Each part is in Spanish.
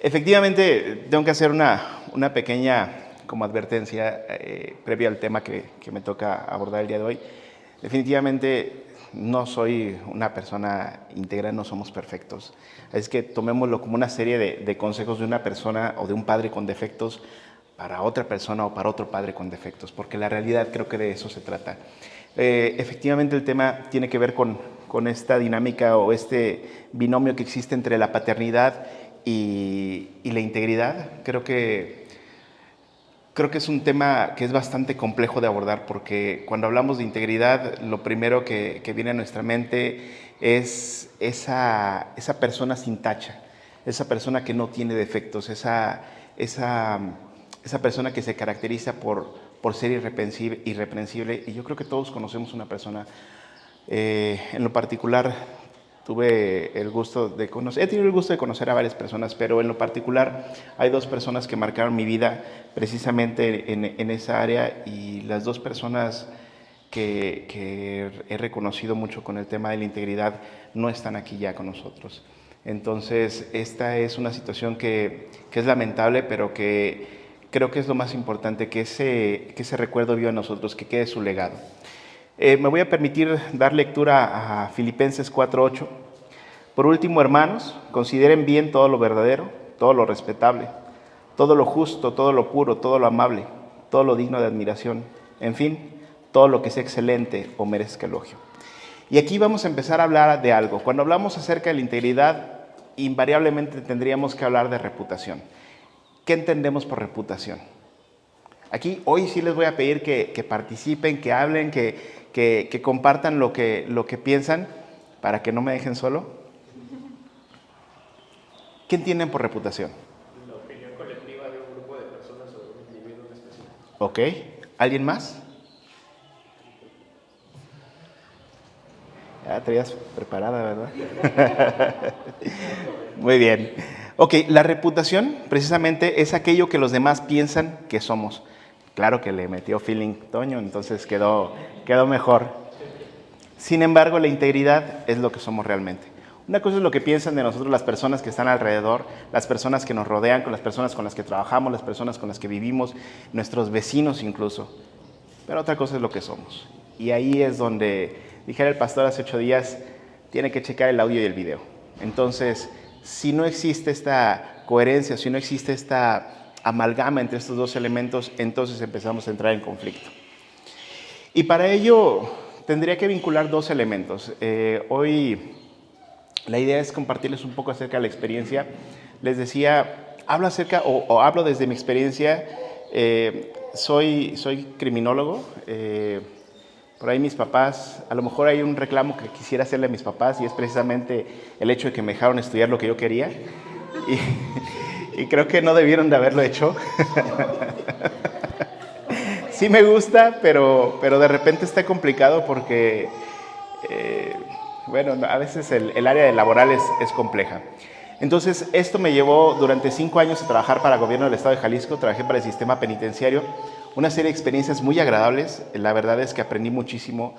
Efectivamente, tengo que hacer una pequeña como advertencia previa al tema que me toca abordar el día de hoy. Definitivamente no soy una persona íntegra, no somos perfectos. Es que tomémoslo como una serie de consejos de una persona o de un padre con defectos para otra persona o para otro padre con defectos, porque la realidad creo que de eso se trata. Efectivamente el tema tiene que ver con esta dinámica o este binomio que existe entre la paternidad y la integridad. Creo que es un tema que es bastante complejo de abordar porque cuando hablamos de integridad, lo primero que viene a nuestra mente es esa persona sin tacha, esa persona que no tiene defectos, esa persona que se caracteriza por ser irreprensible. Y yo creo que todos conocemos una persona. En lo particular, he tenido el gusto de conocer a varias personas, pero en lo particular hay dos personas que marcaron mi vida precisamente en esa área, y las dos personas que he reconocido mucho con el tema de la integridad no están aquí ya con nosotros. Entonces, esta es una situación que es lamentable, pero que creo que es lo más importante, que ese recuerdo viva en nosotros, que quede su legado. Me voy a permitir dar lectura a Filipenses 4:8. Por último, hermanos, consideren bien todo lo verdadero, todo lo respetable, todo lo justo, todo lo puro, todo lo amable, todo lo digno de admiración, en fin, todo lo que sea excelente o merezca elogio. Y aquí vamos a empezar a hablar de algo. Cuando hablamos acerca de la integridad, invariablemente tendríamos que hablar de reputación. ¿Qué entendemos por reputación? Aquí hoy sí les voy a pedir que participen, que hablen, que compartan lo que piensan, para que no me dejen solo. ¿Qué entienden por reputación? La opinión colectiva de un grupo de personas sobre un individuo en específico. Ok. ¿Alguien más? Ya traías preparada, ¿verdad? Muy bien. Ok, la reputación precisamente es aquello que los demás piensan que somos. Claro que le metió feeling Toño, entonces quedó mejor. Sin embargo, la integridad es lo que somos realmente. Una cosa es lo que piensan de nosotros las personas que están alrededor, las personas que nos rodean, con las personas con las que trabajamos, las personas con las que vivimos, nuestros vecinos incluso. Pero otra cosa es lo que somos. Y ahí es donde, dijera el pastor hace 8 días, tiene que checar el audio y el video. Entonces, si no existe esta coherencia, si no existe esta amalgama entre estos dos elementos, entonces empezamos a entrar en conflicto. Y para ello tendría que vincular dos elementos. Hoy la idea es compartirles un poco acerca de la experiencia. Les decía, hablo desde mi experiencia. Soy criminólogo. Por ahí mis papás, a lo mejor hay un reclamo que quisiera hacerle a mis papás, y es precisamente el hecho de que me dejaron estudiar lo que yo quería. Y creo que no debieron de haberlo hecho. Sí me gusta, pero de repente está complicado porque, a veces el área de laboral es compleja. Entonces, esto me llevó durante 5 años a trabajar para el gobierno del estado de Jalisco. Trabajé para el sistema penitenciario, una serie de experiencias muy agradables. La verdad es que aprendí muchísimo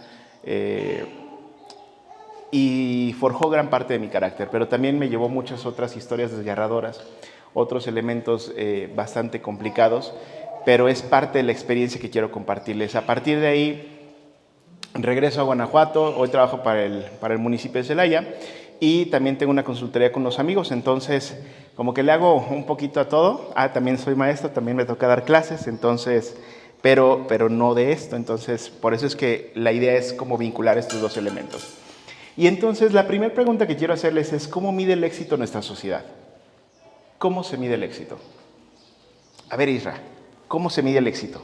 y forjó gran parte de mi carácter, pero también me llevó muchas otras historias desgarradoras, otros elementos bastante complicados, pero es parte de la experiencia que quiero compartirles. A partir de ahí, regreso a Guanajuato. Hoy trabajo para el municipio de Celaya, y también tengo una consultoría con los amigos. Entonces, como que le hago un poquito a todo. También soy maestro, también me toca dar clases, entonces, pero no de esto. Entonces, por eso es que la idea es cómo vincular estos dos elementos. Y entonces, la primera pregunta que quiero hacerles es: ¿cómo mide el éxito nuestra sociedad? ¿Cómo se mide el éxito? A ver, Isra, ¿cómo se mide el éxito?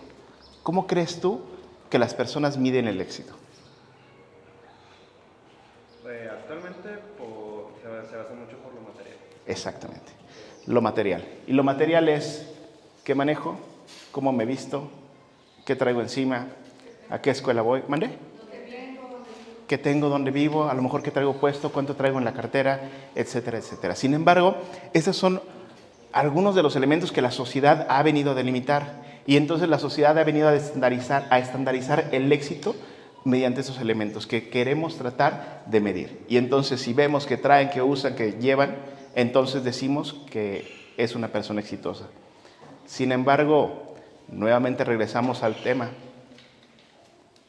¿Cómo crees tú que las personas miden el éxito? Actualmente se basa mucho por lo material. Exactamente, lo material. Y lo material es: ¿qué manejo? ¿Cómo me visto? ¿Qué traigo encima? ¿A qué escuela voy? ¿Mandé? ¿Qué tengo? ¿Dónde vivo? A lo mejor qué traigo puesto, cuánto traigo en la cartera, etcétera, etcétera. Sin embargo, esos son algunos de los elementos que la sociedad ha venido a delimitar. Y entonces la sociedad ha venido a estandarizar el éxito mediante esos elementos que queremos tratar de medir. Y entonces, si vemos que traen, que usan, que llevan, entonces decimos que es una persona exitosa. Sin embargo, nuevamente regresamos al tema.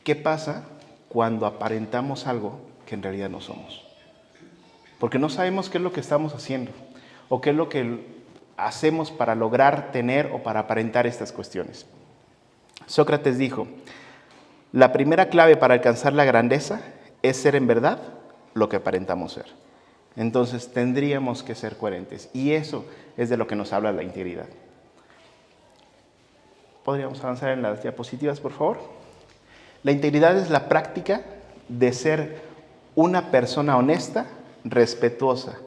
¿Qué pasa cuando aparentamos algo que en realidad no somos? Porque no sabemos qué es lo que estamos haciendo o qué es lo que hacemos para lograr tener o para aparentar estas cuestiones. Sócrates dijo, la primera clave para alcanzar la grandeza es ser en verdad lo que aparentamos ser. Entonces tendríamos que ser coherentes y eso es de lo que nos habla la integridad. ¿Podríamos avanzar en las diapositivas, por favor? La integridad es la práctica de ser una persona honesta, respetuosa,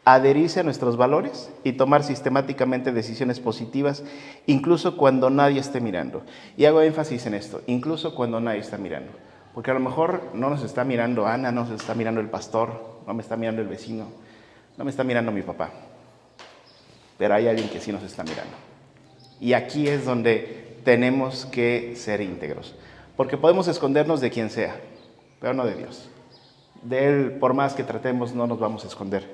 adherirse a nuestros valores y tomar sistemáticamente decisiones positivas, incluso cuando nadie esté mirando. Y hago énfasis en esto, incluso cuando nadie está mirando. Porque a lo mejor no nos está mirando Ana, no nos está mirando el pastor, no me está mirando el vecino, no me está mirando mi papá. Pero hay alguien que sí nos está mirando. Y aquí es donde tenemos que ser íntegros. Porque podemos escondernos de quien sea, pero no de Dios. De Él, por más que tratemos, no nos vamos a esconder.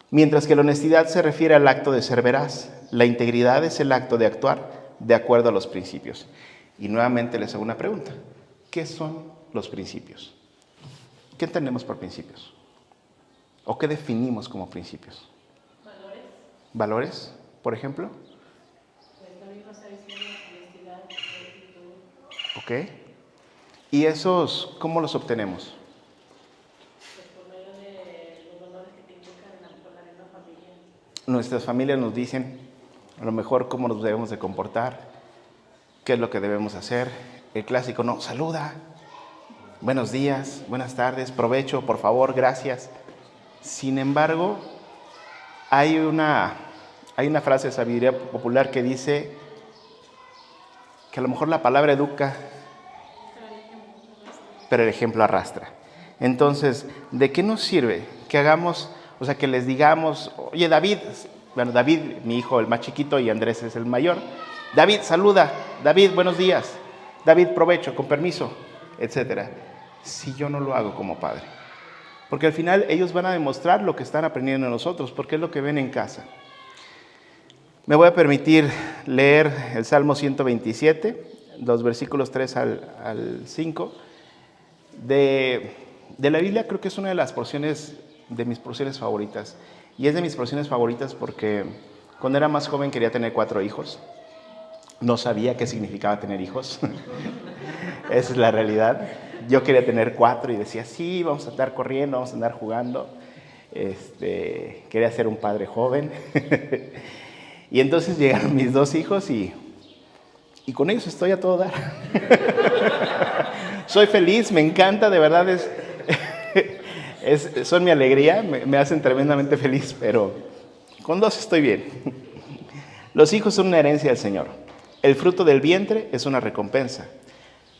Mientras que la honestidad se refiere al acto de ser veraz, la integridad es el acto de actuar de acuerdo a los principios. Y nuevamente les hago una pregunta. ¿Qué son los principios? ¿Qué entendemos por principios? ¿O qué definimos como principios? Valores. ¿Valores, por ejemplo? Pues lo mismo está diciendo, honestidad, rectitud. Ok. ¿Y esos cómo los obtenemos? Pues por medio de los valores que te inculcan por la misma familia. Nuestras familias nos dicen a lo mejor cómo nos debemos de comportar, qué es lo que debemos hacer. El clásico, no, saluda, buenos días, buenas tardes, provecho, por favor, gracias. Sin embargo, hay una frase de sabiduría popular que dice que a lo mejor la palabra educa, pero el ejemplo arrastra. Entonces, ¿de qué nos sirve que hagamos, o sea, que les digamos, oye David, bueno, David, mi hijo, el más chiquito, y Andrés es el mayor, David, saluda, David, buenos días, David, provecho, con permiso, etcétera, si yo no lo hago como padre? Porque al final ellos van a demostrar lo que están aprendiendo de nosotros, porque es lo que ven en casa. Me voy a permitir leer el Salmo 127, los versículos 3 al 5. De la Biblia creo que es una de las porciones, de mis porciones favoritas. Y es de mis porciones favoritas porque cuando era más joven quería tener 4 hijos. No sabía qué significaba tener hijos. Esa es la realidad. Yo quería tener 4 y decía, sí, vamos a andar corriendo, vamos a andar jugando. Quería ser un padre joven. Y entonces llegaron mis 2 hijos y con ellos estoy a todo dar. Soy feliz, me encanta, de verdad son mi alegría, me hacen tremendamente feliz, pero con 2 estoy bien. Los hijos son una herencia del Señor. El fruto del vientre es una recompensa.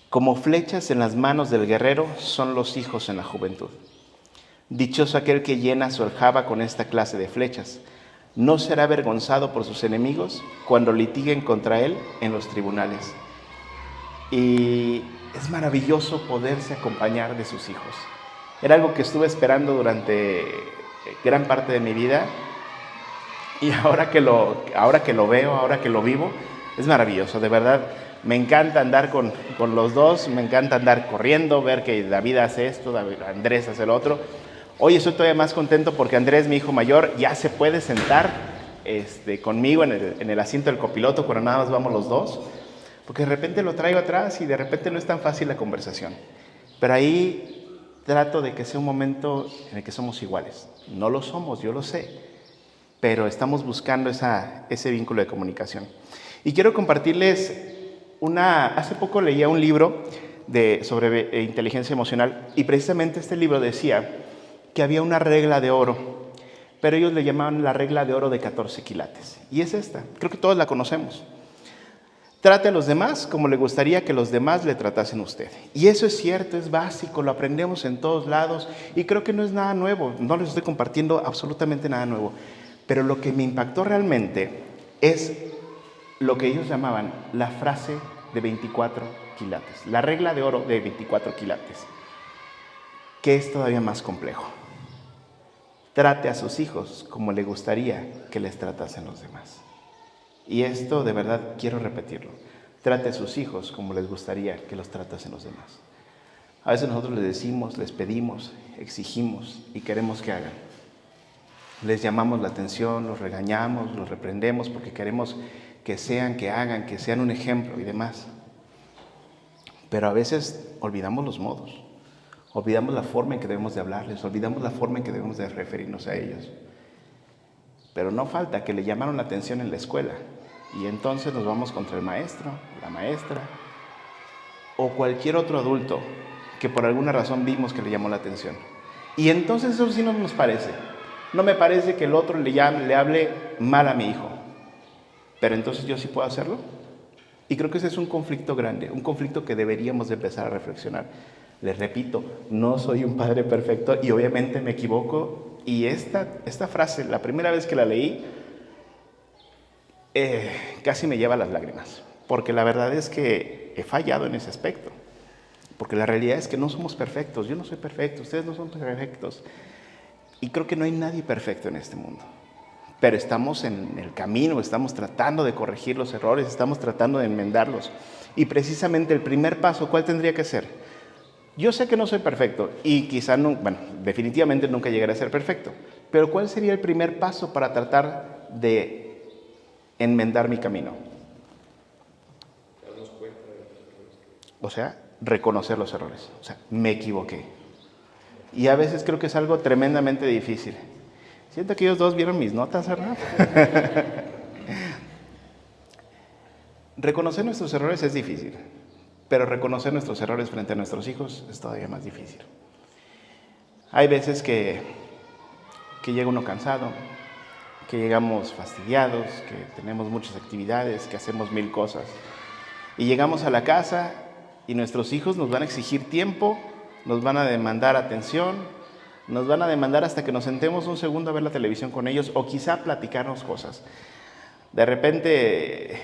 Como flechas en las manos del guerrero son los hijos en la juventud. Dichoso aquel que llena su aljaba con esta clase de flechas. No será avergonzado por sus enemigos cuando litiguen contra él en los tribunales. Y es maravilloso poderse acompañar de sus hijos. Era algo que estuve esperando durante gran parte de mi vida. Y ahora que lo veo, ahora que lo vivo, es maravilloso, de verdad. Me encanta andar con los 2, me encanta andar corriendo, ver que David hace esto, Andrés hace lo otro. Hoy estoy todavía más contento porque Andrés, mi hijo mayor, ya se puede sentar conmigo en el asiento del copiloto cuando nada más vamos los 2, porque de repente lo traigo atrás y de repente no es tan fácil la conversación. Pero ahí trato de que sea un momento en el que somos iguales. No lo somos, yo lo sé, pero estamos buscando ese vínculo de comunicación. Y quiero compartirles hace poco leía un libro sobre inteligencia emocional y precisamente este libro decía que había una regla de oro, pero ellos le llamaban la regla de oro de 14 quilates. Y es esta, creo que todos la conocemos. Trate a los demás como le gustaría que los demás le tratasen a usted. Y eso es cierto, es básico, lo aprendemos en todos lados y creo que no es nada nuevo, no les estoy compartiendo absolutamente nada nuevo. Pero lo que me impactó realmente es lo que ellos llamaban la frase de 24 quilates, la regla de oro de 24 quilates, que es todavía más complejo. trate a sus hijos como le gustaría que les tratasen los demás. Y esto de verdad quiero repetirlo. Trate a sus hijos como les gustaría que los tratasen los demás. A veces nosotros les decimos, les pedimos, exigimos y queremos que hagan. Les llamamos la atención, los regañamos, los reprendemos porque queremos que sean, que hagan, que sean un ejemplo y demás. Pero a veces olvidamos los modos, olvidamos la forma en que debemos de hablarles, olvidamos la forma en que debemos de referirnos a ellos. Pero no falta que le llamaron la atención en la escuela y entonces nos vamos contra el maestro, la maestra o cualquier otro adulto que por alguna razón vimos que le llamó la atención. Y entonces eso sí no nos parece. No me parece que el otro le hable mal a mi hijo, pero entonces yo sí puedo hacerlo. Y creo que ese es un conflicto grande, un conflicto que deberíamos de empezar a reflexionar. Les repito, no soy un padre perfecto y obviamente me equivoco. Y esta frase, la primera vez que la leí, casi me lleva a las lágrimas, porque la verdad es que he fallado en ese aspecto. Porque la realidad es que no somos perfectos, yo no soy perfecto, ustedes no son perfectos. Y creo que no hay nadie perfecto en este mundo. Pero estamos en el camino, estamos tratando de corregir los errores, estamos tratando de enmendarlos. Y precisamente el primer paso, ¿cuál tendría que ser? Yo sé que no soy perfecto y quizá, definitivamente nunca llegaré a ser perfecto. Pero ¿cuál sería el primer paso para tratar de enmendar mi camino? O sea, reconocer los errores. O sea, me equivoqué. Y a veces creo que es algo tremendamente difícil. Siento que ellos dos vieron mis notas, ¿verdad? Reconocer nuestros errores es difícil, pero reconocer nuestros errores frente a nuestros hijos es todavía más difícil. Hay veces que llega uno cansado, que llegamos fastidiados, que tenemos muchas actividades, que hacemos 1000 cosas. Y llegamos a la casa y nuestros hijos nos van a exigir tiempo, nos van a demandar atención, nos van a demandar hasta que nos sentemos un segundo a ver la televisión con ellos o quizá platicarnos cosas. De repente,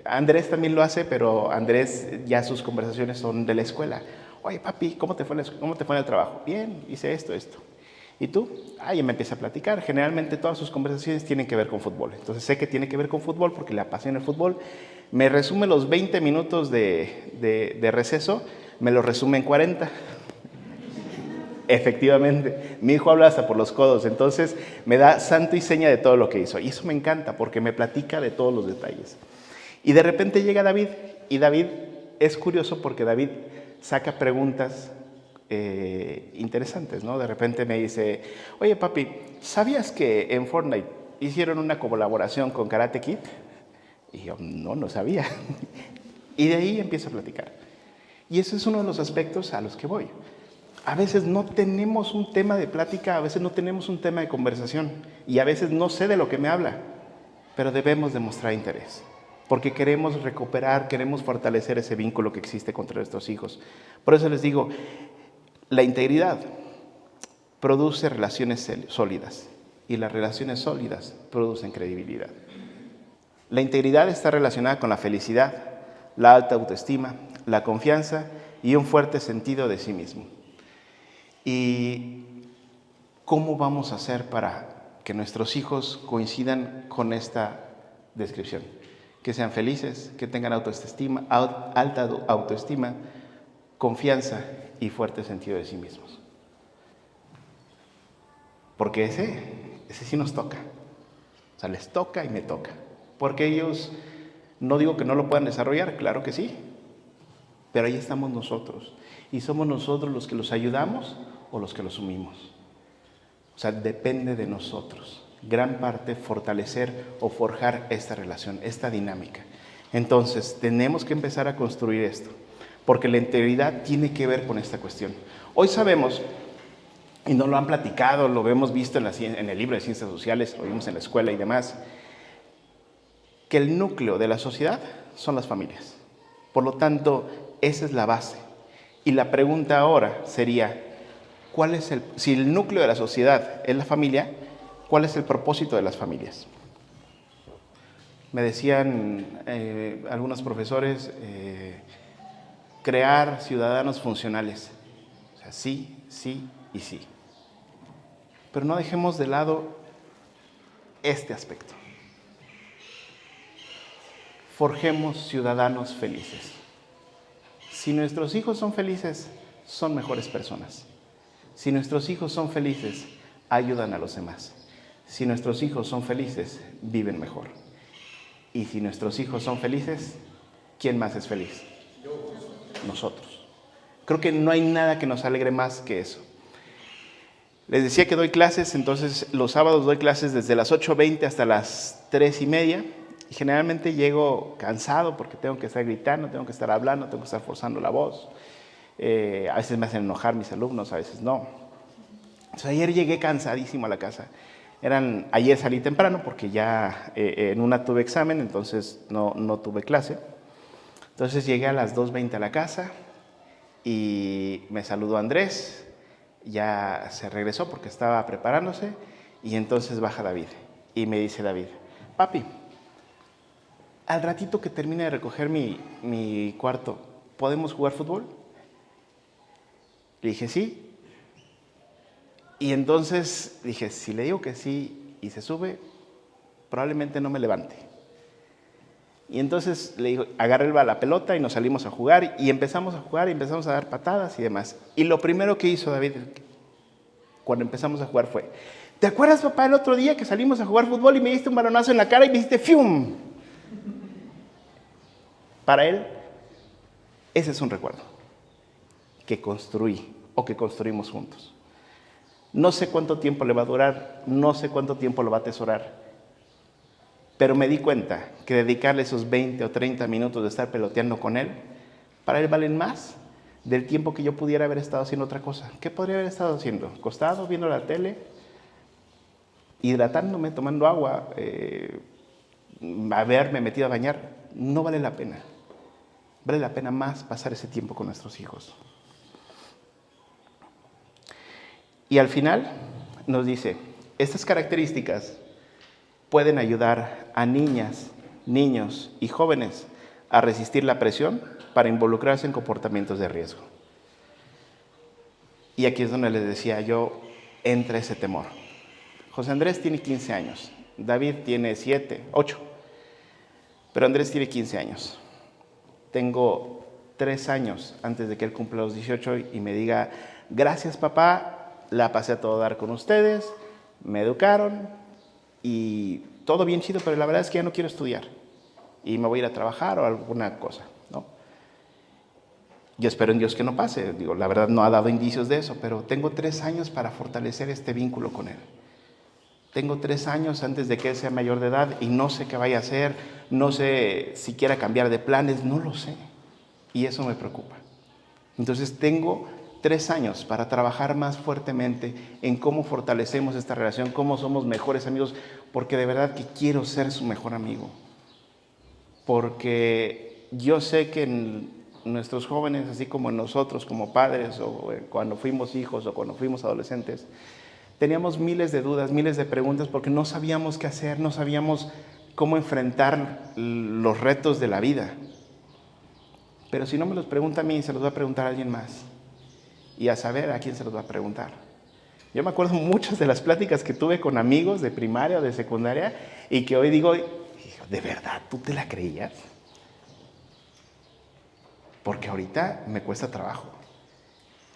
Andrés también lo hace, pero Andrés ya sus conversaciones son de la escuela. Oye, papi, ¿cómo te fue en el trabajo? Bien, hice esto. ¿Y tú? Y me empieza a platicar. Generalmente todas sus conversaciones tienen que ver con fútbol. Entonces sé que tiene que ver con fútbol porque le apasiona el fútbol. Me resume los 20 minutos de receso, me lo resume en 40. Efectivamente, mi hijo habla hasta por los codos, entonces me da santo y seña de todo lo que hizo. Y eso me encanta porque me platica de todos los detalles. Y de repente llega David, y David es curioso porque David saca preguntas interesantes, ¿no? De repente me dice, oye papi, ¿sabías que en Fortnite hicieron una colaboración con Karate Kid? Y yo, no sabía. Y de ahí empiezo a platicar. Y ese es uno de los aspectos a los que voy. A veces no tenemos un tema de plática, a veces no tenemos un tema de conversación y a veces no sé de lo que me habla, pero debemos demostrar interés porque queremos recuperar, queremos fortalecer ese vínculo que existe contra nuestros hijos. Por eso les digo, la integridad produce relaciones sólidas y las relaciones sólidas producen credibilidad. La integridad está relacionada con la felicidad, la alta autoestima, la confianza y un fuerte sentido de sí mismo. ¿Y cómo vamos a hacer para que nuestros hijos coincidan con esta descripción? Que sean felices, que tengan autoestima, alta autoestima, confianza y fuerte sentido de sí mismos. Porque ese sí nos toca. O sea, les toca y me toca. Porque ellos, no digo que no lo puedan desarrollar, claro que sí. Pero ahí estamos nosotros. Y somos nosotros los que los ayudamos o los que los sumimos. O sea, depende de nosotros. Gran parte fortalecer o forjar esta relación, esta dinámica. Entonces, tenemos que empezar a construir esto. Porque la integridad tiene que ver con esta cuestión. Hoy sabemos, y nos lo han platicado, lo hemos visto en el libro de Ciencias Sociales, lo vimos en la escuela y demás, que el núcleo de la sociedad son las familias. Por lo tanto, esa es la base. Y la pregunta ahora sería, si el núcleo de la sociedad es la familia, ¿cuál es el propósito de las familias? Me decían algunos profesores, crear ciudadanos funcionales. O sea, sí y sí. Pero no dejemos de lado este aspecto. Forjemos ciudadanos felices. Si nuestros hijos son felices, son mejores personas. Si nuestros hijos son felices, ayudan a los demás. Si nuestros hijos son felices, viven mejor. Y si nuestros hijos son felices, ¿quién más es feliz? Nosotros. Creo que no hay nada que nos alegre más que eso. Les decía que doy clases, entonces los sábados doy clases desde las 8:20 hasta las 3:30. Y generalmente llego cansado porque tengo que estar gritando, tengo que estar hablando, tengo que estar forzando la voz. A veces me hacen enojar mis alumnos, a veces no. Entonces, ayer llegué cansadísimo a la casa. Ayer salí temprano porque ya en una tuve examen, entonces no tuve clase. Entonces llegué a las 2:20 a la casa y me saludó Andrés. Ya se regresó porque estaba preparándose y entonces baja David. Y me dice David, papi, al ratito que termine de recoger mi cuarto, ¿podemos jugar fútbol? Le dije, sí. Y entonces dije, si le digo que sí y se sube, probablemente no me levante. Y entonces le digo, agarré la pelota y nos salimos a jugar y empezamos a jugar y empezamos a dar patadas y demás. Y lo primero que hizo David cuando empezamos a jugar fue, ¿te acuerdas, papá, el otro día que salimos a jugar fútbol y me diste un balonazo en la cara y me hiciste ¡fium! Para él, ese es un recuerdo que construí o que construimos juntos. No sé cuánto tiempo le va a durar, no sé cuánto tiempo lo va a atesorar, pero me di cuenta que dedicarle esos 20 o 30 minutos de estar peloteando con él, para él valen más del tiempo que yo pudiera haber estado haciendo otra cosa. ¿Qué podría haber estado haciendo? Acostado, viendo la tele, hidratándome, tomando agua, haberme metido a bañar. No vale la pena. Vale la pena más pasar ese tiempo con nuestros hijos. Y al final nos dice, estas características pueden ayudar a niñas, niños y jóvenes a resistir la presión para involucrarse en comportamientos de riesgo. Y aquí es donde les decía yo, entra ese temor. José Andrés tiene 15 años, David tiene 7, 8, pero Andrés tiene 15 años. Tengo 3 años antes de que él cumpla los 18 y me diga, gracias papá, la pasé a todo dar con ustedes, me educaron y todo bien chido, pero la verdad es que ya no quiero estudiar y me voy a ir a trabajar o alguna cosa, ¿no? Yo espero en Dios que no pase, digo, la verdad no ha dado indicios de eso, pero tengo 3 años para fortalecer este vínculo con él. Tengo 3 años antes de que él sea mayor de edad y no sé qué vaya a hacer, no sé si quiera cambiar de planes, no lo sé. Y eso me preocupa. Entonces tengo 3 años para trabajar más fuertemente en cómo fortalecemos esta relación, cómo somos mejores amigos, porque de verdad que quiero ser su mejor amigo. Porque yo sé que nuestros jóvenes, así como nosotros como padres, o cuando fuimos hijos o cuando fuimos adolescentes, teníamos miles de dudas, miles de preguntas, porque no sabíamos qué hacer, no sabíamos cómo enfrentar los retos de la vida. Pero si no me los pregunta a mí, se los va a preguntar a alguien más. Y a saber a quién se los va a preguntar. Yo me acuerdo muchas de las pláticas que tuve con amigos de primaria o de secundaria y que hoy digo, ¿de verdad tú te la creías? Porque ahorita me cuesta trabajo.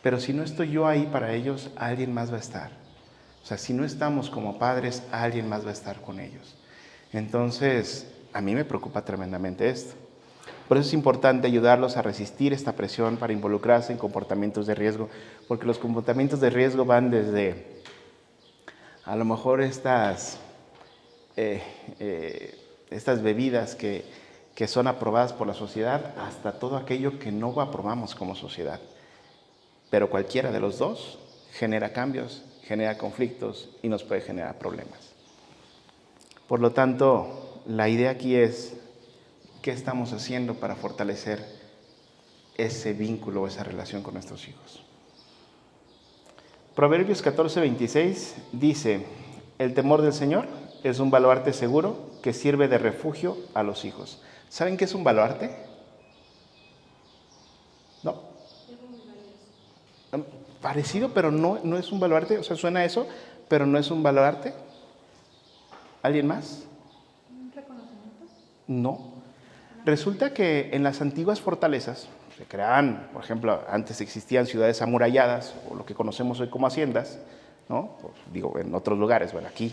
Pero si no estoy yo ahí para ellos, alguien más va a estar. O sea, si no estamos como padres, alguien más va a estar con ellos. Entonces, a mí me preocupa tremendamente esto. Por eso es importante ayudarlos a resistir esta presión para involucrarse en comportamientos de riesgo, porque los comportamientos de riesgo van desde, a lo mejor, estas bebidas que son aprobadas por la sociedad, hasta todo aquello que no aprobamos como sociedad. Pero cualquiera de los dos genera cambios, genera conflictos y nos puede generar problemas. Por lo tanto, la idea aquí es, ¿qué estamos haciendo para fortalecer ese vínculo, esa relación con nuestros hijos? Proverbios 14:26 dice, el temor del Señor es un baluarte seguro que sirve de refugio a los hijos. ¿Saben qué es un baluarte? ¿No? Parecido, pero no es un baluarte, o sea, suena eso, pero no es un baluarte. ¿Alguien más? ¿Un reconocimiento? No. Resulta que en las antiguas fortalezas se creaban, por ejemplo, antes existían ciudades amuralladas, o lo que conocemos hoy como haciendas, ¿no? Pues, digo, en otros lugares, bueno, aquí.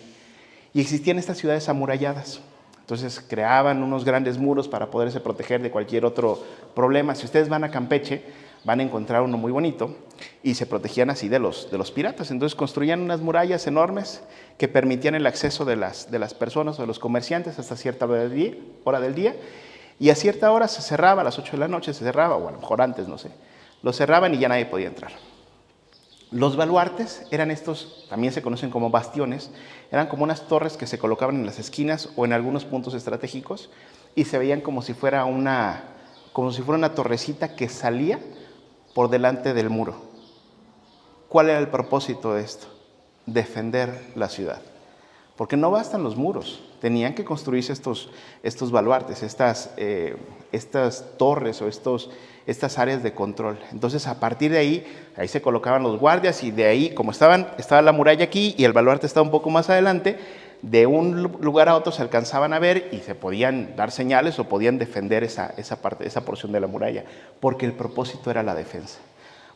Y existían estas ciudades amuralladas. Entonces creaban unos grandes muros para poderse proteger de cualquier otro problema. Si ustedes van a Campeche, van a encontrar uno muy bonito y se protegían así de los piratas. Entonces construían unas murallas enormes que permitían el acceso de las personas o de los comerciantes hasta cierta hora del día. Y a cierta hora se cerraba, a las 8 de la noche se cerraba, o a lo mejor antes, no sé. Lo cerraban y ya nadie podía entrar. Los baluartes eran estos, también se conocen como bastiones, eran como unas torres que se colocaban en las esquinas o en algunos puntos estratégicos y se veían como si fuera una torrecita que salía por delante del muro. ¿Cuál era el propósito de esto? Defender la ciudad. Porque no bastan los muros, tenían que construirse estos baluartes, estas torres o estas áreas de control. Entonces, a partir de ahí se colocaban los guardias y de ahí, como estaba la muralla aquí y el baluarte estaba un poco más adelante, de un lugar a otro se alcanzaban a ver y se podían dar señales o podían defender esa porción de la muralla, porque el propósito era la defensa.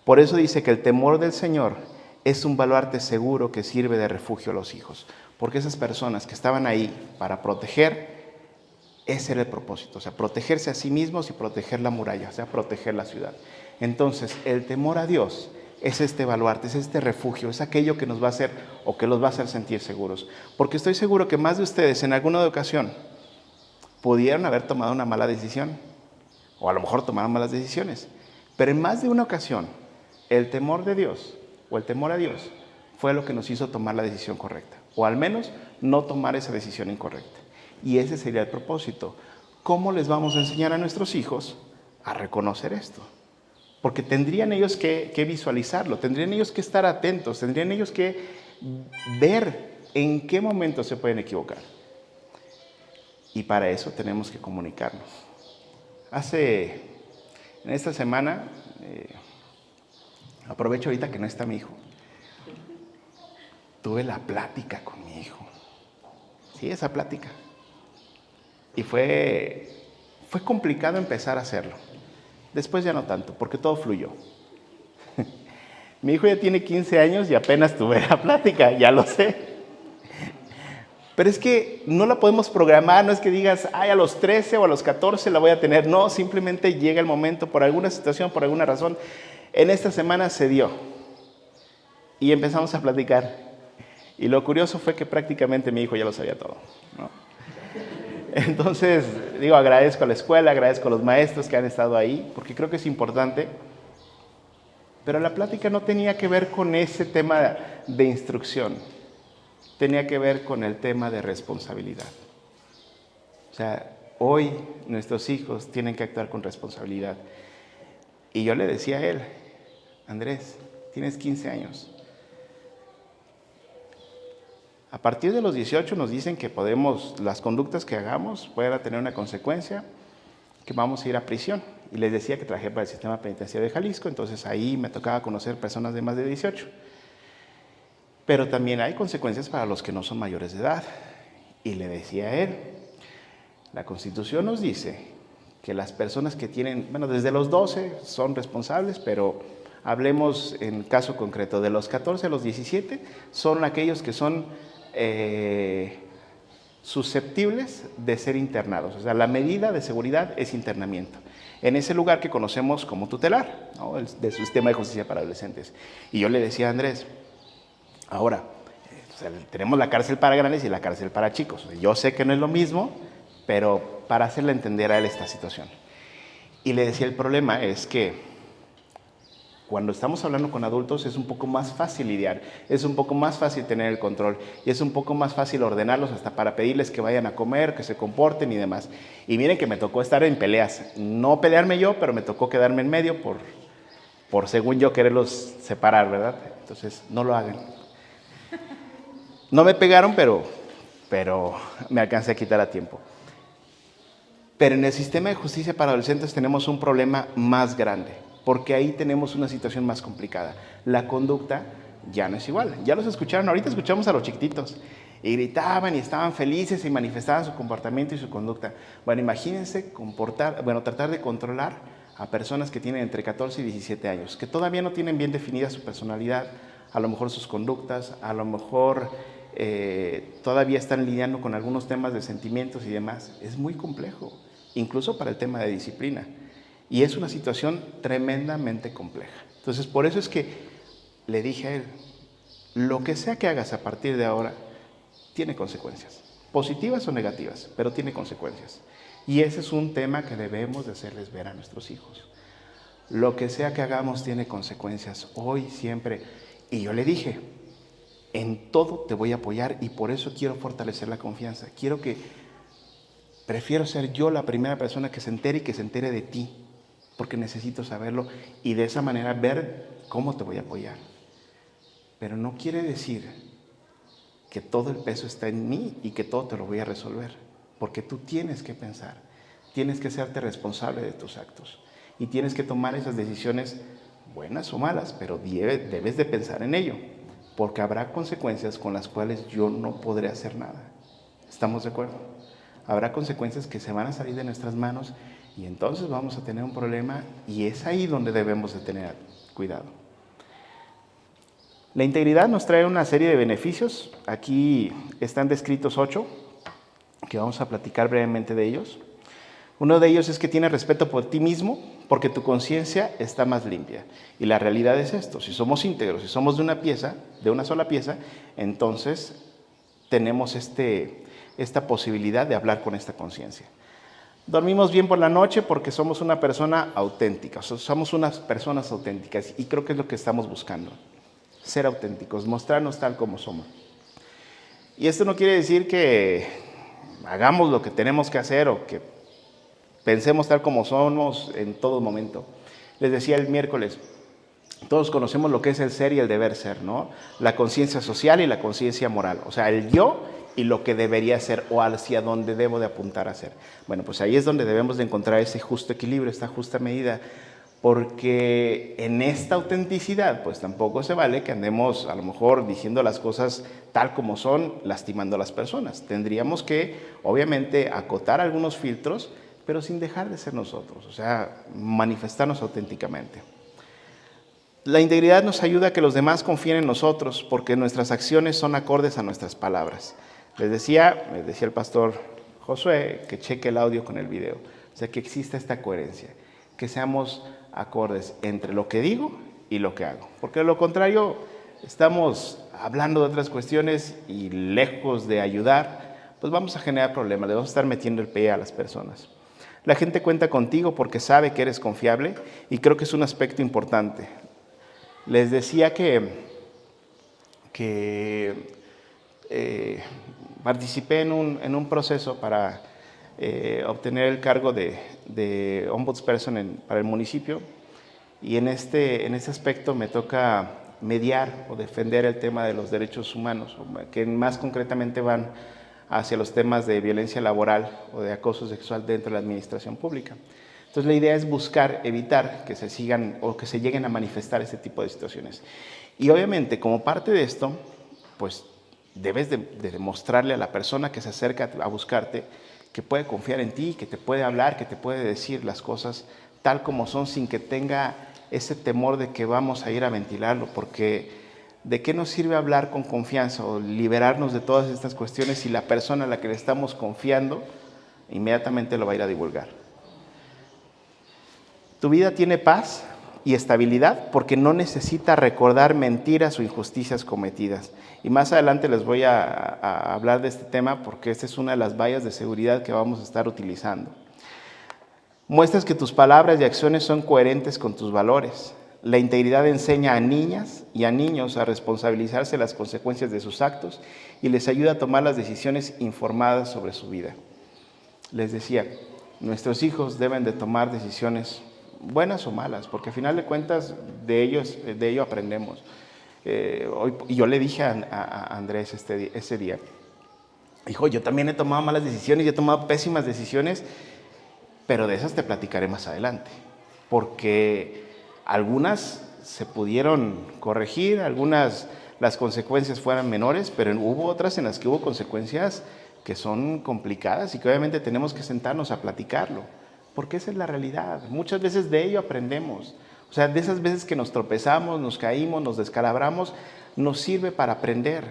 Por eso dice que el temor del Señor es un baluarte seguro que sirve de refugio a los hijos. Porque esas personas que estaban ahí para proteger, ese era el propósito, o sea, protegerse a sí mismos y proteger la muralla, o sea, proteger la ciudad. Entonces, el temor a Dios es este baluarte, es este refugio, es aquello que nos va a hacer o que los va a hacer sentir seguros. Porque estoy seguro que más de ustedes en alguna ocasión pudieron haber tomado una mala decisión, o a lo mejor tomaron malas decisiones, pero en más de una ocasión, el temor de Dios o el temor a Dios fue lo que nos hizo tomar la decisión correcta. O al menos no tomar esa decisión incorrecta. Y ese sería el propósito. ¿Cómo les vamos a enseñar a nuestros hijos a reconocer esto? Porque tendrían ellos que visualizarlo, tendrían ellos que estar atentos, tendrían ellos que ver en qué momento se pueden equivocar. Y para eso tenemos que comunicarnos. En esta semana, aprovecho ahorita que no está mi hijo, tuve la plática con mi hijo. Sí, esa plática. Y fue complicado empezar a hacerlo. Después ya no tanto, porque todo fluyó. Mi hijo ya tiene 15 años y apenas tuve la plática, ya lo sé. Pero es que no la podemos programar, no es que digas, a los 13 o a los 14 la voy a tener. No, simplemente llega el momento por alguna situación, por alguna razón. En esta semana se dio. Y empezamos a platicar. Y lo curioso fue que prácticamente mi hijo ya lo sabía todo, ¿no? Entonces, agradezco a la escuela, agradezco a los maestros que han estado ahí, porque creo que es importante. Pero la plática no tenía que ver con ese tema de instrucción, tenía que ver con el tema de responsabilidad. O sea, hoy nuestros hijos tienen que actuar con responsabilidad. Y yo le decía a él, Andrés, tienes 15 años. A partir de los 18 nos dicen que las conductas que hagamos pueden tener una consecuencia, que vamos a ir a prisión. Y les decía que trabajé para el sistema penitenciario de Jalisco, entonces ahí me tocaba conocer personas de más de 18. Pero también hay consecuencias para los que no son mayores de edad. Y le decía a él, la Constitución nos dice que las personas que tienen, desde los 12 son responsables, pero hablemos en caso concreto, de los 14 a los 17 son aquellos que son susceptibles de ser internados. O sea, la medida de seguridad es internamiento. En ese lugar que conocemos como tutelar, ¿no? Del sistema de justicia para adolescentes. Y yo le decía a Andrés, ahora, tenemos la cárcel para grandes y la cárcel para chicos. Yo sé que no es lo mismo, pero para hacerle entender a él esta situación. Y le decía, el problema es que cuando estamos hablando con adultos es un poco más fácil lidiar, es un poco más fácil tener el control y es un poco más fácil ordenarlos hasta para pedirles que vayan a comer, que se comporten y demás. Y miren que me tocó estar en peleas, no pelearme yo, pero me tocó quedarme en medio por según yo quererlos separar, ¿verdad? Entonces, no lo hagan. No me pegaron, pero me alcancé a quitar a tiempo. Pero en el sistema de justicia para adolescentes tenemos un problema más grande, porque ahí tenemos una situación más complicada. La conducta ya no es igual. Ya los escucharon, ahorita escuchamos a los chiquititos y gritaban y estaban felices y manifestaban su comportamiento y su conducta. Bueno, imagínense tratar de controlar a personas que tienen entre 14 y 17 años, que todavía no tienen bien definida su personalidad, a lo mejor sus conductas, a lo mejor todavía están lidiando con algunos temas de sentimientos y demás. Es muy complejo, incluso para el tema de disciplina. Y es una situación tremendamente compleja. Entonces, por eso es que le dije a él, lo que sea que hagas a partir de ahora, tiene consecuencias, positivas o negativas, pero tiene consecuencias. Y ese es un tema que debemos de hacerles ver a nuestros hijos. Lo que sea que hagamos tiene consecuencias, hoy, siempre. Y yo le dije, en todo te voy a apoyar y por eso quiero fortalecer la confianza. Prefiero ser yo la primera persona que se entere y que se entere de ti, porque necesito saberlo y de esa manera ver cómo te voy a apoyar. Pero no quiere decir que todo el peso está en mí y que todo te lo voy a resolver, porque tú tienes que pensar, tienes que hacerte responsable de tus actos y tienes que tomar esas decisiones, buenas o malas, pero debes de pensar en ello, porque habrá consecuencias con las cuales yo no podré hacer nada. ¿Estamos de acuerdo? Habrá consecuencias que se van a salir de nuestras manos y entonces vamos a tener un problema y es ahí donde debemos de tener cuidado. La integridad nos trae una serie de beneficios. Aquí están descritos 8, que vamos a platicar brevemente de ellos. Uno de ellos es que tienes respeto por ti mismo, porque tu conciencia está más limpia. Y la realidad es esto: si somos íntegros, si somos de una sola pieza, entonces tenemos esta posibilidad de hablar con esta conciencia. Dormimos bien por la noche porque somos una persona auténtica, somos unas personas auténticas y creo que es lo que estamos buscando. Ser auténticos, mostrarnos tal como somos. Y esto no quiere decir que hagamos lo que tenemos que hacer o que pensemos tal como somos en todo momento. Les decía el miércoles, todos conocemos lo que es el ser y el deber ser, ¿no? La conciencia social y la conciencia moral, o sea, el yo y lo que debería ser o hacia dónde debo de apuntar a ser. Bueno, pues ahí es donde debemos de encontrar ese justo equilibrio, esta justa medida, porque en esta autenticidad pues tampoco se vale que andemos a lo mejor diciendo las cosas tal como son, lastimando a las personas. Tendríamos que obviamente acotar algunos filtros, pero sin dejar de ser nosotros, o sea, manifestarnos auténticamente. La integridad nos ayuda a que los demás confíen en nosotros porque nuestras acciones son acordes a nuestras palabras. Les decía el pastor Josué que cheque el audio con el video, o sea, que exista esta coherencia, que seamos acordes entre lo que digo y lo que hago, porque de lo contrario estamos hablando de otras cuestiones y lejos de ayudar, pues vamos a generar problemas, le vamos a estar metiendo el pie a las personas. La gente cuenta contigo porque sabe que eres confiable y creo que es un aspecto importante. Les decía que participé en un proceso para obtener el cargo de ombudsperson para el municipio y en este aspecto me toca mediar o defender el tema de los derechos humanos, que más concretamente van hacia los temas de violencia laboral o de acoso sexual dentro de la administración pública. Entonces la idea es buscar evitar que se sigan o que se lleguen a manifestar este tipo de situaciones. Y obviamente como parte de esto, pues debes de demostrarle a la persona que se acerca a buscarte que puede confiar en ti, que te puede hablar, que te puede decir las cosas tal como son sin que tenga ese temor de que vamos a ir a ventilarlo, porque ¿de qué nos sirve hablar con confianza o liberarnos de todas estas cuestiones si la persona a la que le estamos confiando inmediatamente lo va a ir a divulgar? Tu vida tiene paz y estabilidad porque no necesita recordar mentiras o injusticias cometidas. Y más adelante les voy a hablar de este tema porque esta es una de las vallas de seguridad que vamos a estar utilizando. Muestras que tus palabras y acciones son coherentes con tus valores. La integridad enseña a niñas y a niños a responsabilizarse de las consecuencias de sus actos y les ayuda a tomar las decisiones informadas sobre su vida. Les decía, nuestros hijos deben de tomar decisiones buenas o malas, porque al final de cuentas de ello aprendemos. Y yo le dije a Andrés ese día, hijo, yo también he tomado malas decisiones, yo he tomado pésimas decisiones, pero de esas te platicaré más adelante, porque algunas se pudieron corregir, algunas las consecuencias fueran menores, pero hubo otras en las que hubo consecuencias que son complicadas y que obviamente tenemos que sentarnos a platicarlo, porque esa es la realidad. Muchas veces de ello aprendemos. O sea, de esas veces que nos tropezamos, nos caímos, nos descalabramos, nos sirve para aprender.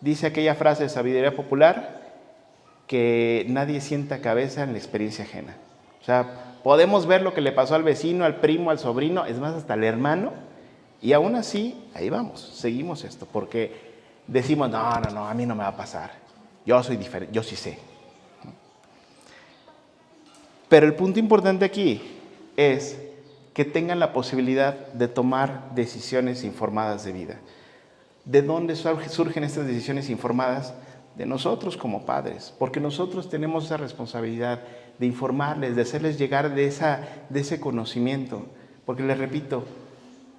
Dice aquella frase de sabiduría popular que nadie sienta cabeza en la experiencia ajena. O sea, podemos ver lo que le pasó al vecino, al primo, al sobrino, es más, hasta al hermano, y aún así, ahí vamos, seguimos esto, porque decimos, no, a mí no me va a pasar, yo soy diferente, yo sí sé. Pero el punto importante aquí es que tengan la posibilidad de tomar decisiones informadas de vida. ¿De dónde surgen estas decisiones informadas? De nosotros como padres, porque nosotros tenemos esa responsabilidad de informarles, de hacerles llegar de ese conocimiento, porque les repito,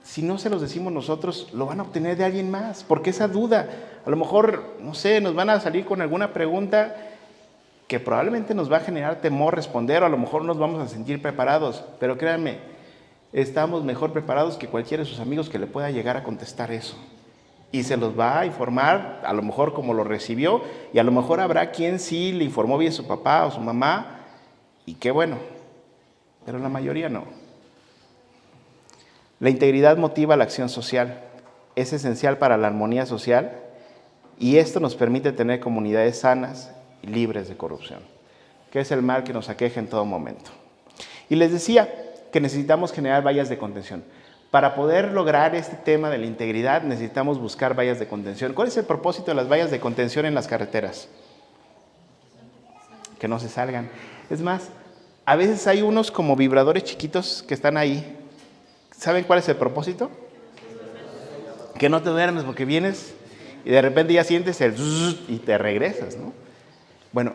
si no se los decimos nosotros, lo van a obtener de alguien más, porque esa duda, a lo mejor, no sé, nos van a salir con alguna pregunta que probablemente nos va a generar temor responder, o a lo mejor nos vamos a sentir preparados, pero créanme, estamos mejor preparados que cualquiera de sus amigos que le pueda llegar a contestar eso. Y se los va a informar, a lo mejor como lo recibió, y a lo mejor habrá quien sí le informó bien su papá o su mamá, y qué bueno, pero la mayoría no. La integridad motiva la acción social, es esencial para la armonía social, y esto nos permite tener comunidades sanas y libres de corrupción, que es el mal que nos aqueja en todo momento. Y les decía que necesitamos generar vallas de contención. Para poder lograr este tema de la integridad necesitamos buscar vallas de contención. ¿Cuál es el propósito de las vallas de contención en las carreteras? Que no se salgan. Es más, a veces hay unos como vibradores chiquitos que están ahí. ¿Saben cuál es el propósito? Que no te duermes porque vienes y de repente ya sientes el zzz y te regresas, ¿no? Bueno,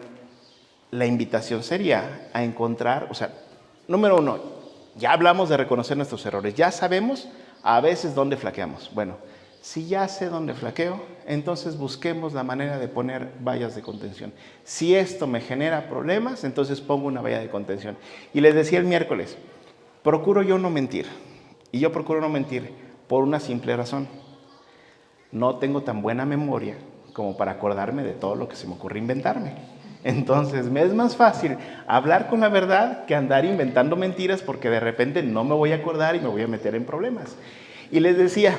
la invitación sería a encontrar, o sea, número uno, ya hablamos de reconocer nuestros errores, ya sabemos a veces dónde flaqueamos. Bueno, si ya sé dónde flaqueo, entonces busquemos la manera de poner vallas de contención. Si esto me genera problemas, entonces pongo una valla de contención. Y les decía el miércoles, procuro yo no mentir. Y yo procuro no mentir por una simple razón. No tengo tan buena memoria como para acordarme de todo lo que se me ocurre inventarme. Entonces me es más fácil hablar con la verdad que andar inventando mentiras porque de repente no me voy a acordar y me voy a meter en problemas. Y les decía,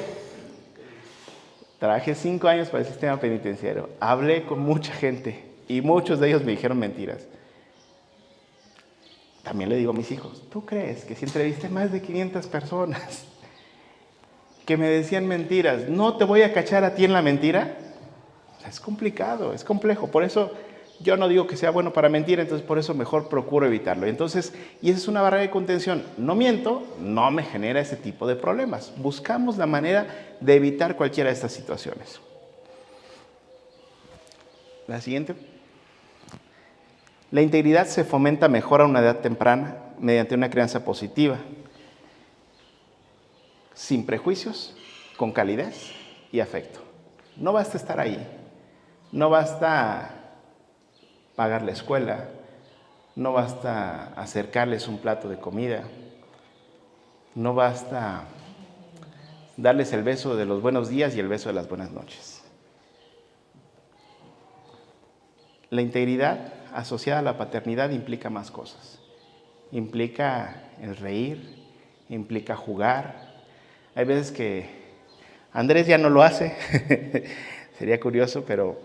trabajé 5 años para el sistema penitenciario, hablé con mucha gente y muchos de ellos me dijeron mentiras. También le digo a mis hijos, ¿tú crees que si entrevisté más de 500 personas que me decían mentiras, no te voy a cachar a ti en la mentira? O sea, es complicado, es complejo. Por eso yo no digo que sea bueno para mentir, entonces por eso mejor procuro evitarlo. Entonces, y esa es una barrera de contención. No miento, no me genera ese tipo de problemas. Buscamos la manera de evitar cualquiera de estas situaciones. La siguiente. La integridad se fomenta mejor a una edad temprana mediante una crianza positiva, sin prejuicios, con calidez y afecto. No basta estar ahí, no basta pagar la escuela, no basta acercarles un plato de comida, no basta darles el beso de los buenos días y el beso de las buenas noches. La integridad asociada a la paternidad implica más cosas. Implica el reír, implica jugar. Hay veces que Andrés ya no lo hace, sería curioso, pero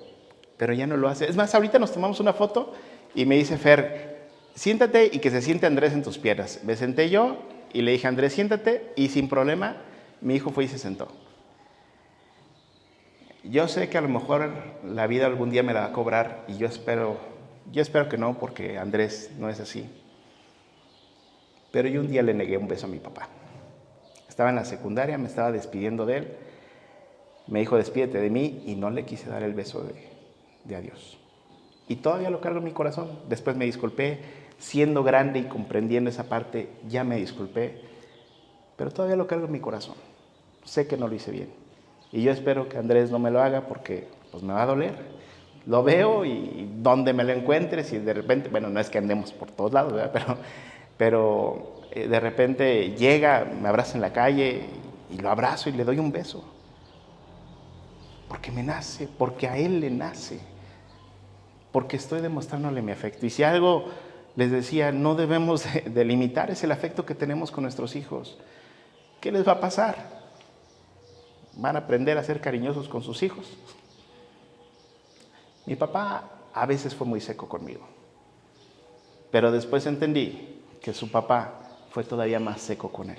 ya no lo hace. Es más, ahorita nos tomamos una foto y me dice Fer, siéntate y que se siente Andrés en tus piernas. Me senté yo y le dije, Andrés, siéntate, y sin problema mi hijo fue y se sentó. Yo sé que a lo mejor la vida algún día me la va a cobrar y yo espero que no, porque Andrés no es así. Pero yo un día le negué un beso a mi papá. Estaba en la secundaria, me estaba despidiendo de él. Me dijo, despídete de mí, y no le quise dar el beso de adiós. Y todavía lo cargo en mi corazón. Después me disculpé, siendo grande y comprendiendo esa parte, ya me disculpé. Pero todavía lo cargo en mi corazón. Sé que no lo hice bien. Y yo espero que Andrés no me lo haga porque pues, me va a doler. Lo veo y donde me lo encuentre, si de repente, bueno, no es que andemos por todos lados, ¿verdad? Pero de repente llega, me abraza en la calle y lo abrazo y le doy un beso. Porque me nace, porque a él le nace, porque estoy demostrándole mi afecto. Y si algo les decía, no debemos de limitar, es el afecto que tenemos con nuestros hijos. ¿Qué les va a pasar? Van a aprender a ser cariñosos con sus hijos. Mi papá a veces fue muy seco conmigo, pero después entendí que su papá fue todavía más seco con él.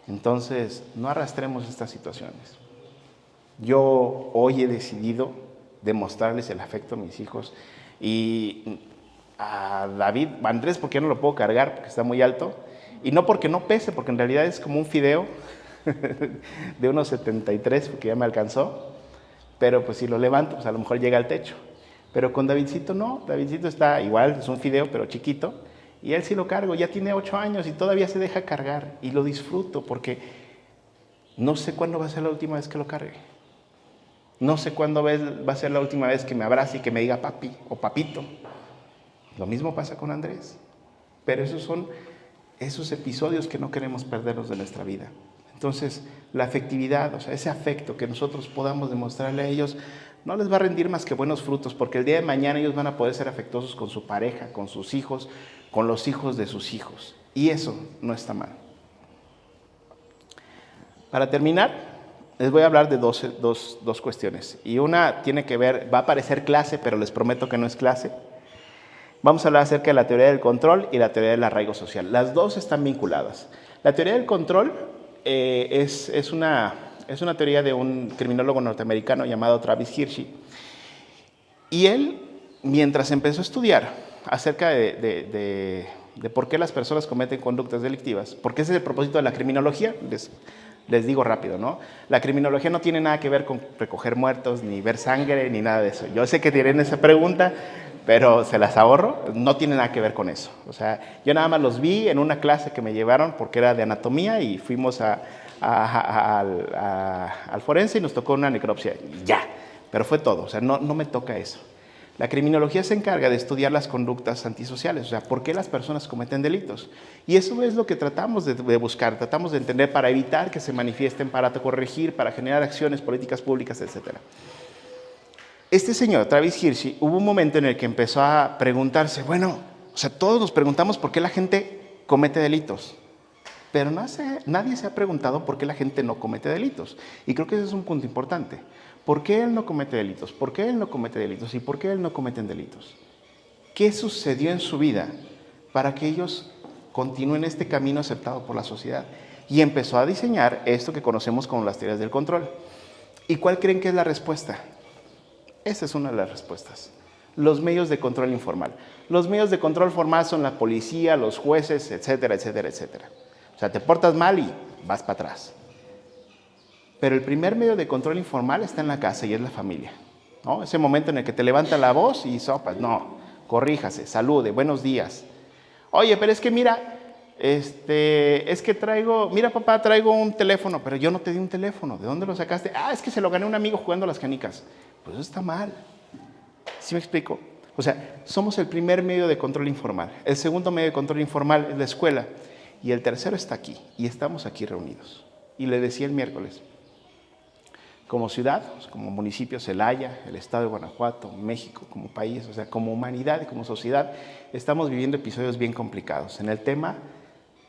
Entonces, no arrastremos estas situaciones. Yo hoy he decidido demostrarles el afecto a mis hijos y a David, a Andrés, porque yo no lo puedo cargar porque está muy alto, y no porque no pese, porque en realidad es como un fideo de unos 73, porque ya me alcanzó, pero pues si lo levanto, pues a lo mejor llega al techo. Pero con Davidcito no, Davidcito está igual, es un fideo, pero chiquito, y él sí lo cargo, ya tiene 8 años y todavía se deja cargar, y lo disfruto porque no sé cuándo va a ser la última vez que lo cargue. No sé cuándo va a ser la última vez que me abrace y que me diga papi o papito. Lo mismo pasa con Andrés. Pero esos son esos episodios que no queremos perderlos de nuestra vida. Entonces, la afectividad, o sea, ese afecto que nosotros podamos demostrarle a ellos, no les va a rendir más que buenos frutos, porque el día de mañana ellos van a poder ser afectuosos con su pareja, con sus hijos, con los hijos de sus hijos. Y eso no está mal. Para terminar, les voy a hablar de dos cuestiones. Y una tiene que ver, va a parecer clase, pero les prometo que no es clase. Vamos a hablar acerca de la teoría del control y la teoría del arraigo social. Las dos están vinculadas. La teoría del control es una teoría de un criminólogo norteamericano llamado Travis Hirschi. Y él, mientras empezó a estudiar acerca de por qué las personas cometen conductas delictivas, porque ese es el propósito de la criminología, les digo rápido, ¿no? La criminología no tiene nada que ver con recoger muertos, ni ver sangre, ni nada de eso. Yo sé que tienen esa pregunta, pero se las ahorro, no tiene nada que ver con eso. O sea, yo nada más los vi en una clase que me llevaron porque era de anatomía y fuimos al forense y nos tocó una necropsia. Y ya, pero fue todo, o sea, no me toca eso. La criminología se encarga de estudiar las conductas antisociales, o sea, por qué las personas cometen delitos. Y eso es lo que tratamos de buscar, tratamos de entender para evitar que se manifiesten, para corregir, para generar acciones, políticas públicas, etc. Este señor, Travis Hirschi, hubo un momento en el que empezó a preguntarse, bueno, o sea, todos nos preguntamos por qué la gente comete delitos, pero nadie se ha preguntado por qué la gente no comete delitos. Y creo que ese es un punto importante. ¿Por qué él no comete delitos? ¿Por qué él no comete delitos? ¿Y por qué él no cometen delitos? ¿Qué sucedió en su vida para que ellos continúen este camino aceptado por la sociedad? Y empezó a diseñar esto que conocemos como las teorías del control. ¿Y cuál creen que es la respuesta? Esa es una de las respuestas. Los medios de control informal. Los medios de control formal son la policía, los jueces, etcétera, etcétera, etcétera. O sea, te portas mal y vas para atrás. Pero el primer medio de control informal está en la casa y es la familia, ¿no? Ese momento en el que te levanta la voz y sopas, no, corríjase, salude, buenos días. Oye, pero es que mira, es que mira papá, traigo un teléfono, pero yo no te di un teléfono, ¿de dónde lo sacaste? Ah, es que se lo gané a un amigo jugando a las canicas. Pues eso está mal, ¿sí me explico? O sea, somos el primer medio de control informal, el segundo medio de control informal es la escuela y el tercero está aquí y estamos aquí reunidos. Y le decía el miércoles, como ciudad, como municipio, Celaya, el estado de Guanajuato, México como país, o sea, como humanidad y como sociedad, estamos viviendo episodios bien complicados en el tema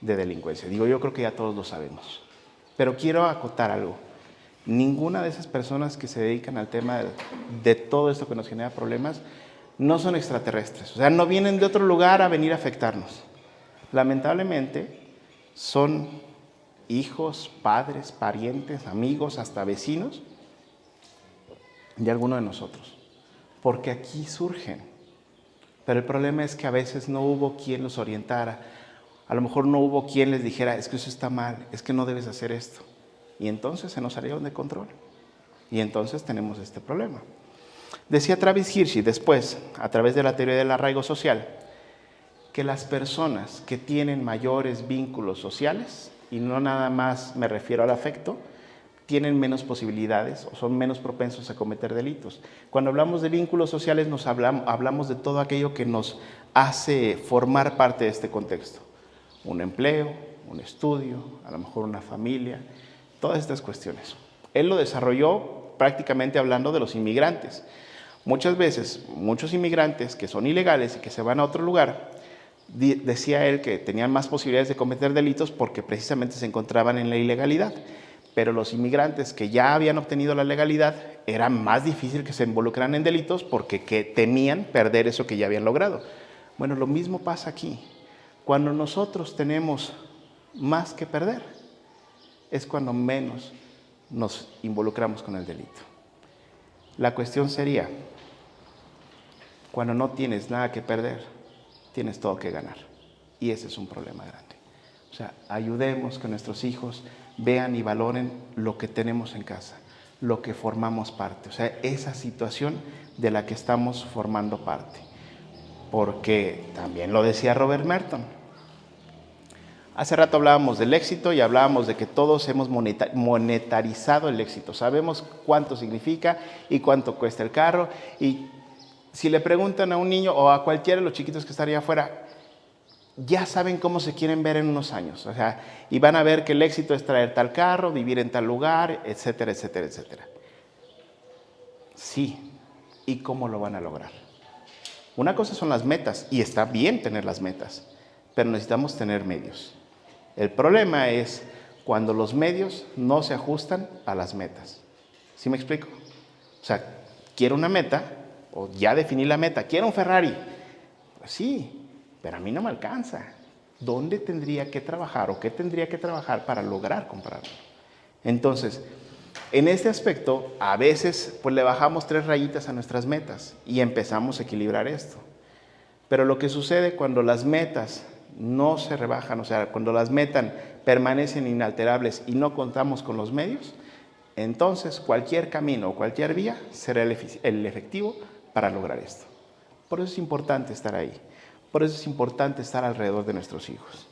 de delincuencia. Digo, yo creo que ya todos lo sabemos, pero quiero acotar algo. Ninguna de esas personas que se dedican al tema de todo esto que nos genera problemas no son extraterrestres, o sea, no vienen de otro lugar a venir a afectarnos. Lamentablemente, son hijos, padres, parientes, amigos, hasta vecinos de alguno de nosotros, porque aquí surgen. Pero el problema es que a veces no hubo quien los orientara, a lo mejor no hubo quien les dijera, es que eso está mal, es que no debes hacer esto. Y entonces se nos salieron de control. Y entonces tenemos este problema. Decía Travis Hirschi después, a través de la teoría del arraigo social, que las personas que tienen mayores vínculos sociales, y no nada más me refiero al afecto, tienen menos posibilidades o son menos propensos a cometer delitos. Cuando hablamos de vínculos sociales hablamos de todo aquello que nos hace formar parte de este contexto. Un empleo, un estudio, a lo mejor una familia, todas estas cuestiones. Él lo desarrolló prácticamente hablando de los inmigrantes. Muchas veces, muchos inmigrantes que son ilegales y que se van a otro lugar, decía él que tenían más posibilidades de cometer delitos porque precisamente se encontraban en la ilegalidad. Pero los inmigrantes que ya habían obtenido la legalidad, era más difícil que se involucraran en delitos porque temían perder eso que ya habían logrado. Bueno, lo mismo pasa aquí. Cuando nosotros tenemos más que perder, es cuando menos nos involucramos con el delito. La cuestión sería, cuando no tienes nada que perder, tienes todo que ganar. Y ese es un problema grande. O sea, ayudemos que nuestros hijos vean y valoren lo que tenemos en casa, lo que formamos parte. O sea, esa situación de la que estamos formando parte. Porque también lo decía Robert Merton. Hace rato hablábamos del éxito y hablábamos de que todos hemos monetarizado el éxito. Sabemos cuánto significa y cuánto cuesta el carro. Y si le preguntan a un niño o a cualquiera de los chiquitos que estaría afuera, ya saben cómo se quieren ver en unos años. O sea, y van a ver que el éxito es traer tal carro, vivir en tal lugar, etcétera, etcétera, etcétera. Sí. ¿Y cómo lo van a lograr? Una cosa son las metas, y está bien tener las metas, pero necesitamos tener medios. El problema es cuando los medios no se ajustan a las metas. ¿Sí me explico? O sea, quiero una meta, o ya definí la meta, quiero un Ferrari. Pues sí, pero a mí no me alcanza. ¿Dónde tendría que trabajar o qué tendría que trabajar para lograr comprarlo? Entonces, en este aspecto, a veces pues le bajamos 3 rayitas a nuestras metas y empezamos a equilibrar esto. Pero lo que sucede cuando las metas no se rebajan, o sea, cuando las metas permanecen inalterables y no contamos con los medios, entonces cualquier camino o cualquier vía será el efectivo para lograr esto. Por eso es importante estar ahí. Por eso es importante estar alrededor de nuestros hijos.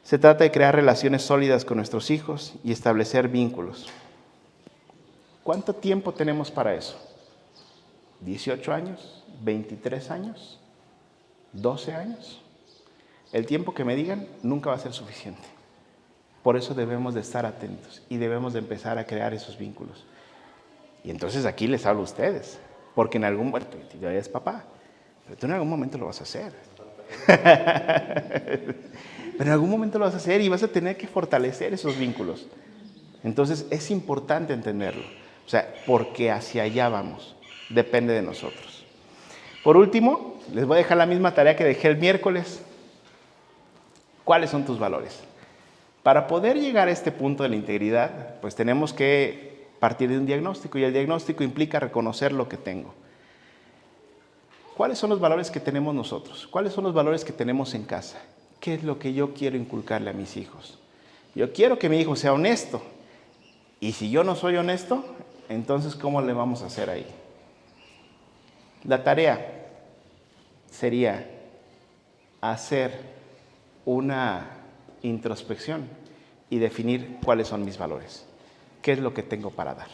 Se trata de crear relaciones sólidas con nuestros hijos y establecer vínculos. ¿Cuánto tiempo tenemos para eso? ¿18 años? ¿23 años? ¿12 años? El tiempo que me digan nunca va a ser suficiente. Por eso debemos de estar atentos y debemos de empezar a crear esos vínculos. Y entonces aquí les hablo a ustedes, porque en algún momento, ya eres papá, pero tú en algún momento lo vas a hacer. Pero en algún momento lo vas a hacer y vas a tener que fortalecer esos vínculos. Entonces es importante entenderlo. O sea, porque hacia allá vamos. Depende de nosotros. Por último, les voy a dejar la misma tarea que dejé el miércoles. ¿Cuáles son tus valores? Para poder llegar a este punto de la integridad, pues tenemos que partir de un diagnóstico, y el diagnóstico implica reconocer lo que tengo. ¿Cuáles son los valores que tenemos nosotros? ¿Cuáles son los valores que tenemos en casa? ¿Qué es lo que yo quiero inculcarle a mis hijos? Yo quiero que mi hijo sea honesto. Y si yo no soy honesto, entonces ¿cómo le vamos a hacer ahí? La tarea sería hacer una introspección y definir cuáles son mis valores. ¿Qué es lo que tengo para dar?